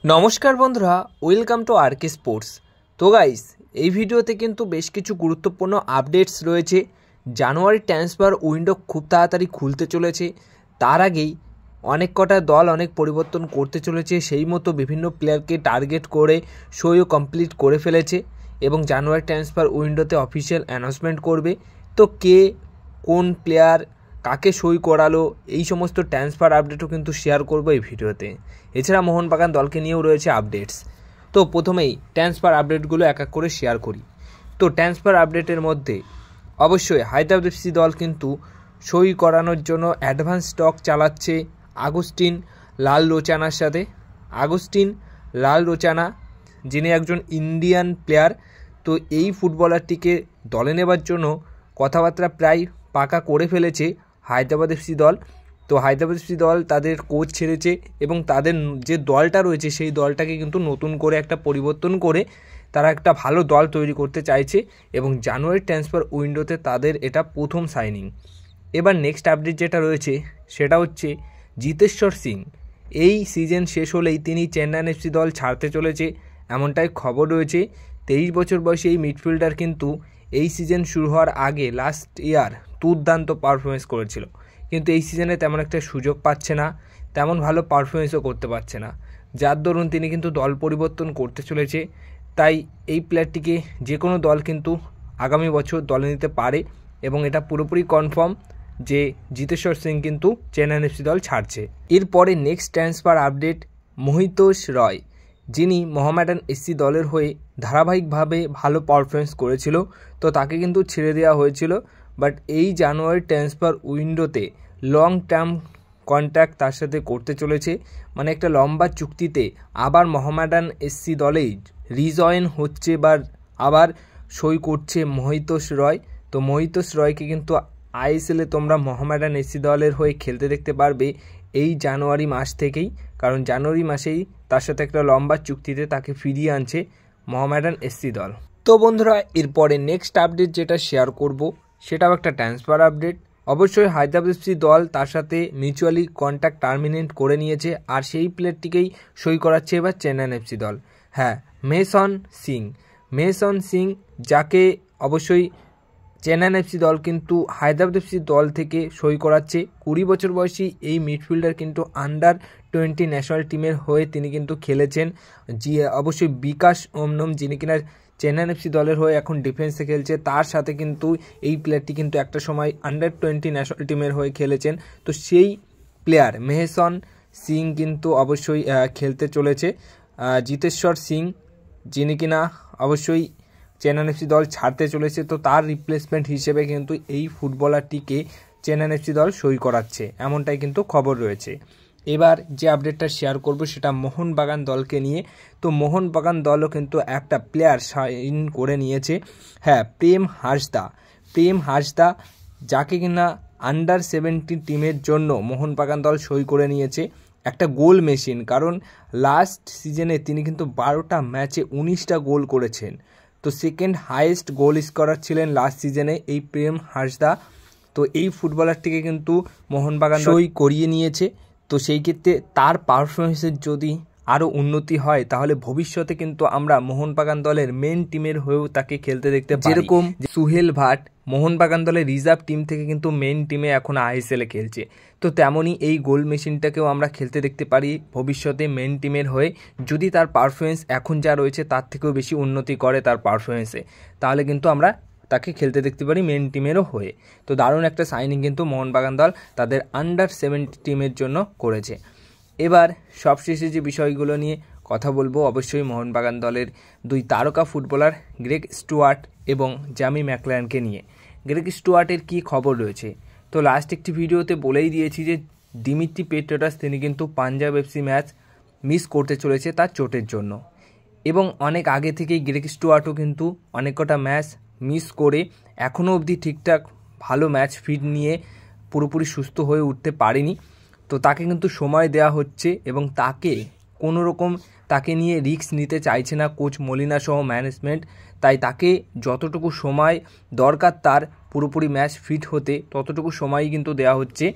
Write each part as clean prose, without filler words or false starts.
নমস্কার বন্ধুরা, welcome to আরকে sports. তো গাইস, এই ভিডিওতে কিন্তু বেশ কিছু গুরুত্বপূর্ণ আপডেটস রয়েছে। জানুয়ারি ট্রান্সফার উইন্ডো খুব তাড়াতাড়ি খুলতে চলেছে। তার আগেই অনেক কটা দল অনেক পরিবর্তন করতে চলেছে, সেই মতো বিভিন্ন প্লেয়ারকে টার্গেট করে সইও কমপ্লিট করে ফেলেছে এবং জানুয়ারি ট্রান্সফার উইন্ডোতে অফিসিয়াল অ্যানাউন্সমেন্ট করবে। তো কে কোন প্লেয়ার কাকে সই করালো, এই সমস্ত ট্রান্সফার আপডেটও কিন্তু শেয়ার করবো এই ভিডিওতে। এছাড়া মোহনবাগান দলকে নিয়েও রয়েছে আপডেটস। তো প্রথমেই ট্রান্সফার আপডেটগুলো এক এক করে শেয়ার করি। তো ট্রান্সফার আপডেটের মধ্যে অবশ্যই হায়দ্রাবাদ এফসি দল কিন্তু সই করানোর জন্য অ্যাডভান্স স্টক চালাচ্ছে আগুস্টিন লাল রোচানার সাথে। আগুস্টিন লাল রোচানা যিনি একজন ইন্ডিয়ান প্লেয়ার, তো এই ফুটবলারটিকে দলে নেবার জন্য কথাবার্তা প্রায় পাকা করে ফেলেছে হায়দ্রাবাদ এফসি দল। তো হায়দ্রাবাদ এফসি দল তাদের কোচ ছেড়েছে এবং তাদের যে দলটা রয়েছে সেই দলটাকে কিন্তু নতুন করে একটা পরিবর্তন করে তারা একটা ভালো দল তৈরি করতে চাইছে এবং জানুয়ারি ট্রান্সফার উইন্ডোতে তাদের এটা প্রথম সাইনিং। এবার নেক্সট আপডেট যেটা রয়েছে সেটা হচ্ছে জিতেশ্বর সিং। এই সিজন শেষ হলেই তিনি চেন্নাই এফসি দল ছাড়তে চলেছে, এমনটাই খবর রয়েছে। 23 বছর বয়সী এই মিডফিল্ডার কিন্তু এই সিজন শুরু হওয়ার আগে লাস্ট ইয়ার দুর্দান্ত পারফরমেন্স করেছিল, কিন্তু এই সিজনে তেমন একটা সুযোগ পাচ্ছে না, তেমন ভালো পারফরমেন্সও করতে পারছে না, যার দরুন তিনি কিন্তু দল পরিবর্তন করতে চলেছে। তাই এই প্লেয়ারটিকে যে কোনো দল কিন্তু আগামী বছর দলে নিতে পারে এবং এটা পুরোপুরি কনফার্ম যে জিতেশ্বর সিং কিন্তু চেন্নাই এফসি দল ছাড়ছে। এরপরে নেক্সট ট্রান্সফার আপডেট মহিতোষ রয়, যিনি মোহামেডান এসসি দলের হয়ে ধারাবাহিকভাবে ভালো পারফরমেন্স করেছিল, তো তাকে কিন্তু ছেড়ে দেওয়া হয়েছিল। বাট এই জানুয়ারি ট্রান্সফার উইন্ডোতে লং টার্ম কন্ট্রাক্ট তার সাথে করতে চলেছে, মানে একটা লম্বা চুক্তিতে আবার মোহামেডান এসসি দলেই রিজয়েন হচ্ছে বা আবার সই করছে মহিতোষ রয়। তো মহিতোষ রয়কে কিন্তু আইএসএলে তোমরা মোহামেডান এসসি দলের হয়ে খেলতে দেখতে পারবে এই জানুয়ারি মাস থেকেই, কারণ জানুয়ারি মাসেই তার সাথে একটা লম্বা চুক্তিতে তাকে ফিরিয়ে আনছে মোহামেডান এসসি দল। তো বন্ধুরা, এরপরে নেক্সট আপডেট যেটা শেয়ার করব সেটাও একটা ট্রান্সফার আপডেট। অবশ্যই হায়দ্রাবাদ এফসি দল তার সাথে মিউচুয়ালি কন্ট্রাক্ট টার্মিনেট করে নিয়েছে আর সেই প্লেয়ারটিকেই সই করাচ্ছে এবার চেন্নাই এফসি দল। হ্যাঁ, মেসন সিং যাকে অবশ্যই চেন্নাই এফসি দল কিন্তু হায়দ্রাবাদ এফসি দল থেকে সই করাচ্ছে। 20 বছর বয়সী এই মিডফিল্ডার কিন্তু আন্ডার-20 ন্যাশনাল টিমের হয়ে তিনি কিন্তু খেলেছেন। অবশ্যই বিকাশ ওমনম, যিনি কিনা চেন্নাই এফসি দলের হয়ে এখন ডিফেন্সে খেলছে, তার সাথে কিন্তু এই প্লেয়ারটি কিন্তু একটা সময় আন্ডার-20 ন্যাশনাল টিমের হয়ে খেলেছেন। তো সেই প্লেয়ার মেসন সিং কিন্তু অবশ্যই খেলতে চলেছে। জিতেশ্বর সিং যিনি কিনা অবশ্যই চেন্নাই এফসি দল ছাড়তে চলেছে, তো তার রিপ্লেসমেন্ট হিসেবে কিন্তু এই ফুটবলারটিকে চেন্নাই এফসি দল সই করাচ্ছে, এমনটাই কিন্তু খবর রয়েছে। এবার যে আপডেটটা শেয়ার করব সেটা মোহনবাগান দলকে নিয়ে। তো মোহনবাগান দলও কিন্তু একটা প্লেয়ার সাইন করে নিয়েছে। হ্যাঁ, প্রেম হাঁসদা যাকে কিনা আন্ডার-17 টিমের জন্য মোহনবাগান দল সই করে নিয়েছে। একটা গোল মেশিন, কারণ লাস্ট সিজনে তিনি কিন্তু 12টা ম্যাচে 19টা গোল করেছেন। তো সেকেন্ড হাইয়েস্ট গোল স্কোরার ছিলেন লাস্ট সিজনে এই প্রেম হাঁসদা। তো এই ফুটবলারটিকে কিন্তু মোহনবাগান সই করিয়ে নিয়েছে। তো সেই ক্ষেত্রে তার পারফরমেন্সের যদি আরও উন্নতি হয় তাহলে ভবিষ্যতে কিন্তু আমরা মোহনবাগান দলের মেন টিমের হয়েও তাকে খেলতে দেখতে পারি। যেরকম সুহেল ভাট মোহনবাগান দলের রিজার্ভ টিম থেকে কিন্তু মেন টিমে এখন আইএসএলে খেলছে, তো তেমনই এই গোল মেশিনটাকেও আমরা খেলতে দেখতে পারি ভবিষ্যতে মেন টিমের হয়ে। যদি তার পারফরমেন্স এখন যা রয়েছে তার থেকেও বেশি উন্নতি করে তার পারফরমেন্সে, তাহলে কিন্তু আমরা তাকে খেলতে দেখতে পারি মেন টিমেরও হয়ে। তো দারুণ একটা সাইনিং কিন্তু মোহনবাগান দল তাদের আন্ডার-17 টিমের জন্য করেছে। এবার সবশেষে যে বিষয়গুলো নিয়ে কথা বলবো, অবশ্যই মোহনবাগান দলের 2 তারকা ফুটবলার গ্রেগ স্টুয়ার্ট এবং জামি ম্যাকলারেনকে নিয়ে। গ্রেগ স্টুয়ার্টের কি খবর রয়েছে, তো লাস্ট একটি ভিডিওতে বলেই দিয়েছি যে দিমিত্রি পেট্রাস তিনি কিন্তু পাঞ্জাব এফসি ম্যাচ মিস করতে চলেছে তার চোটের জন্য, এবং অনেক আগে থেকেই গ্রেগ স্টুয়ার্টও কিন্তু অনেক কটা ম্যাচ মিস করে এখনও অবধি ঠিকঠাক ভালো ম্যাচ ফিট নিয়ে পুরোপুরি সুস্থ হয়ে উঠতে পারেনি। তো তাকে কিন্তু সময় দেওয়া হচ্ছে এবং কোনো রকম তাকে নিয়ে রিস্ক নিতে চাইছে না কোচ মলিনা সহ ম্যানেজমেন্ট। তাই তাকে যতটুকু সময় দরকার তার পুরোপুরি ম্যাচ ফিট হতে ততটুকু সময়ই কিন্তু দেওয়া হচ্ছে।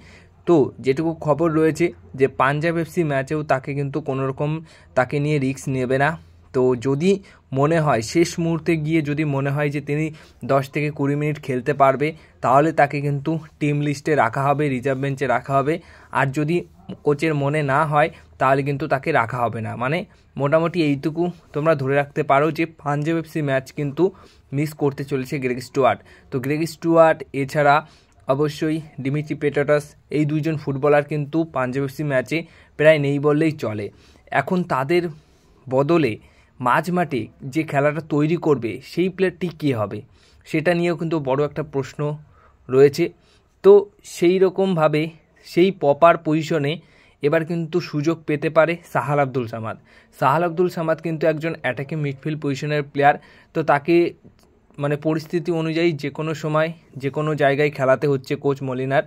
তো যেটুকু খবর রয়েছে যে পাঞ্জাব এফসি ম্যাচেও তাকে কিন্তু কোনোরকম তাকে নিয়ে রিস্ক নেবে না। তো যদি মনে হয় শেষ মুহূর্তে গিয়ে যদি মনে হয় যে তিনি 10 থেকে 20 মিনিট খেলতে পারবে, তাহলে তাকে কিন্তু টিম লিস্টে রাখা হবে, রিজার্ভ বেঞ্চে রাখা হবে। আর যদি কোচের মনে না হয় তাহলে কিন্তু তাকে রাখা হবে না। মানে মোটামুটি এইটুকু তোমরা ধরে রাখতে পারো যে পাঞ্জাব এফসি ম্যাচ কিন্তু মিস করতে চলেছে গ্রেগ স্টুয়ার্ট। তো গ্রেগ স্টুয়ার্ট এছাড়া অবশ্যই ডিমিট্রি পেট্রাটাস, এই দুইজন ফুটবলার কিন্তু পাঞ্জাব এফসি ম্যাচে প্রায় নেই বললেই চলে। এখন তাদের বদলে মাঝমাঠে যে খেলাটা তৈরি করবে সেই প্লেয়ারটি কী হবে, সেটা নিয়েও কিন্তু বড় একটা প্রশ্ন রয়েছে। তো সেই রকমভাবে সেই প্রপার পজিশনে এবার কিন্তু সুযোগ পেতে পারে সাহাল আব্দুল সামাদ। সাহাল আব্দুল সামাদ কিন্তু একজন অ্যাটাকিং মিডফিল্ড পজিশনের প্লেয়ার। তো তাকে মানে পরিস্থিতি অনুযায়ী যে কোনো সময় যে কোনো জায়গায় খেলাতে হচ্ছে। কোচ মলিনার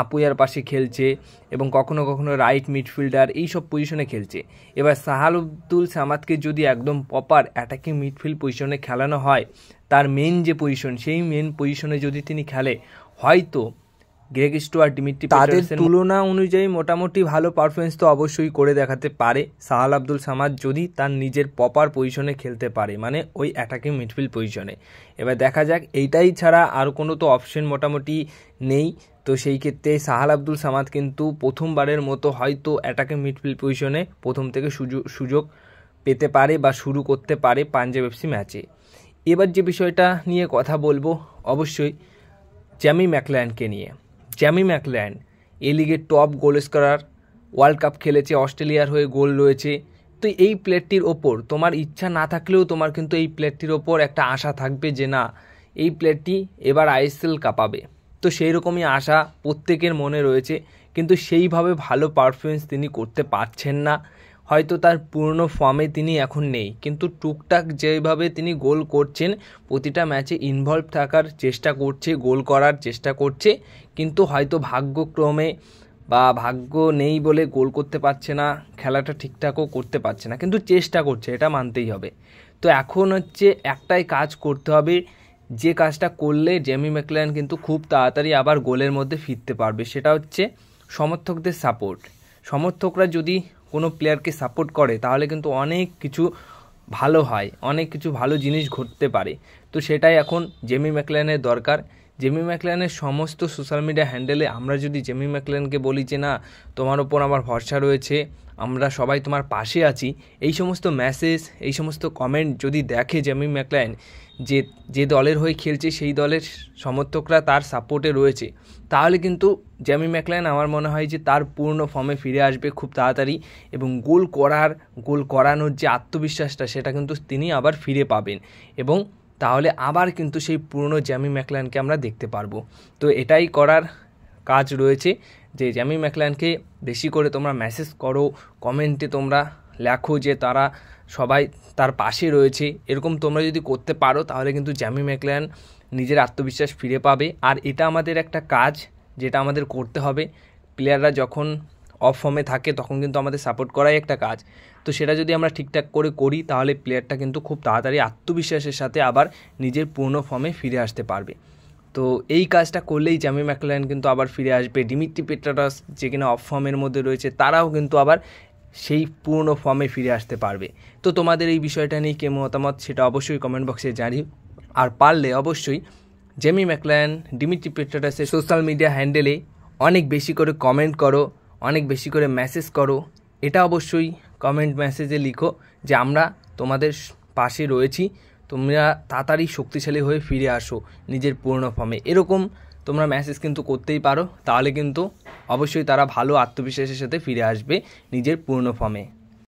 আপুয়ার পাশে খেলছে এবং কখনো কখনো রাইট মিডফিল্ডার এই সব পজিশনে খেলছে। এবার সাহাল আব্দুল সামাদকে যদি একদম প্রপার অ্যাটাকিং মিডফিল্ড পজিশনে খেলানো হয়, তার মেন যে পজিশন সেই মেন পজিশনে যদি তিনি খেলে, হয়তো গ্রেগ স্টুয়ার্ট, ডিমিট্রি তাদের তুলনা অনুযায়ী মোটামুটি ভালো পারফরমেন্স তো অবশ্যই করে দেখাতে পারে সাহাল আব্দুল সামাদ, যদি তার নিজের প্রপার পজিশনে খেলতে পারে, মানে ওই অ্যাটাকিং মিডফিল্ড পজিশনে। এবার দেখা যাক, এইটাই ছাড়া আর কোনো তো অপশন মোটামুটি নেই। তো সেই ক্ষেত্রে সাহাল আব্দুল সামাদ কিন্তু প্রথমবারের মতো হয়তো অ্যাটাকিং মিডফিল্ড পজিশনে প্রথম থেকে সুযোগ পেতে পারে বা শুরু করতে পারে পাঞ্জাব এফসি ম্যাচে। এবার যে বিষয়টা নিয়ে কথা বলবো অবশ্যই জ্যামি ম্যাকলায়নকে নিয়ে। জ্যামি ম্যাকলায়ন এ লিগের top goal scorer, world cup খেলেছে, অস্ট্রেলিয়ার হয়ে গোল রয়েছে। তো এই প্লেয়ারটির ওপর তোমার ইচ্ছা না থাকলেও তোমার কিন্তু এই প্লেয়ারটির ওপর একটা আশা থাকবে যে না, এই প্লেয়ারটি এবার আইএসএল কাঁপাবে। তো সেই রকমই আশা প্রত্যেকের মনে রয়েছে, কিন্তু সেইভাবে ভালো পারফরমেন্স তিনি করতে পারছেন না। হয়তো তার পূর্ণ ফর্মে তিনি এখন নেই, কিন্তু টুকটাক যেভাবে তিনি গোল করছেন, প্রতিটা ম্যাচে ইনভলভ থাকার চেষ্টা করছে, গোল করার চেষ্টা করছে, কিন্তু হয়তো ভাগ্যক্রমে বা ভাগ্য নেই বলে গোল করতে পারছে না, খেলাটা ঠিকঠাকও করতে পারছে না, কিন্তু চেষ্টা করছে, এটা মানতেই হবে। তো এখন হচ্ছে একটাই কাজ করতে হবে, যে কাজটা করলে জ্যামি ম্যাকলায়ন কিন্তু খুব তাড়াতাড়ি আবার গোলের মধ্যে ফিরতে পারবে, সেটা হচ্ছে সমর্থকদের সাপোর্ট। সমর্থকরা যদি কোনো প্লেয়ারকে সাপোর্ট করে তাহলে কিন্তু অনেক কিছু ভালো হয়, অনেক কিছু ভালো জিনিস ঘটতে পারে। তো সেটাই এখন জ্যামি ম্যাকলায়নের দরকার। জ্যামি ম্যাকলায়নের সমস্ত সোশ্যাল মিডিয়া হ্যান্ডেলে আমরা যদি জ্যামি ম্যাকলায়নকে বলি যে না, তোমার ওপর আমার ভরসা রয়েছে, আমরা সবাই তোমার পাশে আছি, এই সমস্ত মেসেজ, এই সমস্ত কমেন্ট যদি দেখে জ্যামি ম্যাকলায়ন, যে দলের হয়ে খেলছে সেই দলের সমর্থকরা তার সাপোর্টে রয়েছে, তাহলে কিন্তু জ্যামি ম্যাকলায়ন আমার মনে হয় যে তার পূর্ণ ফর্মে ফিরে আসবে খুব তাড়াতাড়ি, এবং গোল করানোর যে আত্মবিশ্বাসটা সেটা কিন্তু তিনি আবার ফিরে পাবেন, এবং তাহলে আবার কিন্তু সেই পুরনো জ্যামি ম্যাকলায়নকে আমরা দেখতে পারবো। তো এটাই করার কাজ রয়েছে, যে জ্যামি ম্যাকলায়নকে বেশি করে তোমরা মেসেজ করো, কমেন্টে তোমরা লেখো যে তারা সবাই তার পাশে রয়েছে। এরকম তোমরা যদি করতে পারো তাহলে কিন্তু জ্যামি ম্যাকলায়ন নিজের আত্মবিশ্বাস ফিরে পাবে। আর এটা আমাদের একটা কাজ, যেটা আমাদের করতে হবে। প্লেয়াররা যখন অফ ফর্মে থাকে তখন কিন্তু আমাদের সাপোর্ট করাই একটা কাজ। তো সেটা যদি আমরা ঠিকঠাক করে করি তাহলে প্লেয়ারটা কিন্তু খুব তাড়াতাড়ি আত্মবিশ্বাসের সাথে আবার নিজের পূর্ণ ফর্মে ফিরে আসতে পারবে। তো এই কাজটা করলেই জ্যামি ম্যাকলায়ন কিন্তু আবার ফিরে আসবে। ডিমিট্রি পেট্রাটাস যে কিনা অফ ফর্মের মধ্যে রয়েছে, তারাও কিন্তু আবার সেই পূর্ণ ফর্মে ফিরে আসতে পারবে। তো তোমাদের এই বিষয়টা নিয়ে কে মতামত সেটা অবশ্যই কমেন্ট বক্সে জানিও। আর পারলে অবশ্যই জ্যামি ম্যাকলায়ন, ডিমিট্রি পেট্রাটাসের সোশ্যাল মিডিয়া হ্যান্ডেলে অনেক বেশি করে কমেন্ট করো, অনেক বেশি করে মেসেজ করো। এটা অবশ্যই কমেন্ট মেসেজে লিখো যে আমরা তোমাদের পাশে রয়েছি, তোমরা তাড়াতাড়ি শক্তিশালী হয়ে ফিরে আসো নিজের পূর্ণ ফর্মে। এরকম তোমরা মেসেজ কিন্তু করতেই পারো, তাহলে কিন্তু অবশ্যই তারা ভালো আত্মবিশ্বাসের সাথে ফিরে আসবে নিজের পূর্ণ ফর্মে।